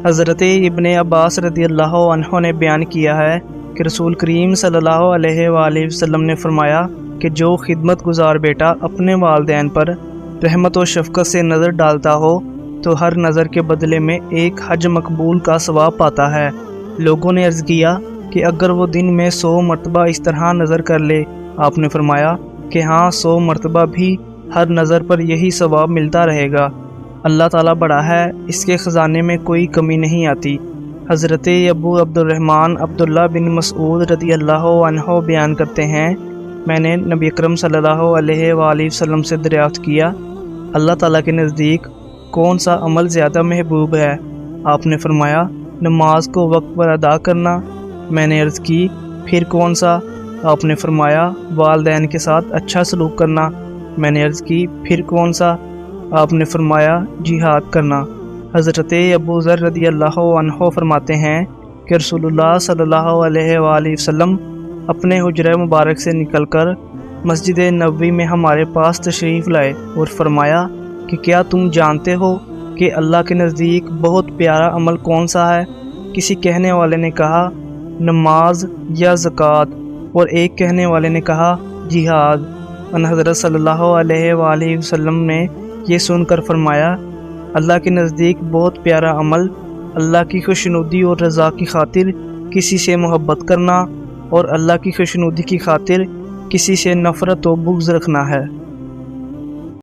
حضرت ابن عباس رضی اللہ عنہ نے بیان کیا ہے کہ رسول کریم صلی اللہ علیہ وآلہ وسلم نے فرمایا کہ جو خدمت گزار بیٹا اپنے والدین پر رحمت و شفقت سے نظر ڈالتا ہو تو ہر نظر کے بدلے میں ایک حج مقبول کا ثواب پاتا ہے۔ لوگوں نے عرض کیا کہ اگر وہ دن میں 100 مرتبہ اس طرح نظر کر لے؟ آپ نے فرمایا کہ ہاں، 100 مرتبہ بھی ہر نظر پر یہی ثواب ملتا رہے گا۔ اللہ تعالیٰ بڑا ہے، اس کے خزانے میں کوئی کمی نہیں آتی۔ حضرت ابو عبد الرحمن عبداللہ بن مسعود رضی اللہ عنہ بیان کرتے ہیں، میں نے نبی اکرم صلی اللہ علیہ وآلہ وسلم سے دریافت کیا، اللہ تعالیٰ کے نزدیک کون سا عمل زیادہ محبوب ہے؟ آپ نے فرمایا، نماز کو وقت پر ادا کرنا۔ میں نے عرض کی، پھر کون سا؟ آپ نے فرمایا، والدین کے ساتھ اچھا سلوک کرنا۔ میں نے عرض کی، پھر کون سا؟ آپ نے فرمایا، جہاد کرنا۔ حضرت ابو ذر رضی اللہ عنہ فرماتے ہیں کہ رسول اللہ صلی اللہ علیہ وآلہ وسلم اپنے حجرہ مبارک سے نکل کر مسجد نبوی میں ہمارے پاس تشریف لائے اور فرمایا کہ کیا تم جانتے ہو کہ اللہ کے نزدیک بہت پیارا عمل کون سا ہے؟ کسی کہنے والے نے کہا، نماز یا زکوٰۃ، اور ایک کہنے والے نے کہا، جہاد۔ ان حضرت صلی اللہ علیہ وآلہ وسلم نے یہ سن کر فرمایا، اللہ کے نزدیک بہت پیارا عمل اللہ کی خوشنودی اور رضا کی خاطر کسی سے محبت کرنا اور اللہ کی خوشنودی کی خاطر کسی سے نفرت و بغض رکھنا ہے۔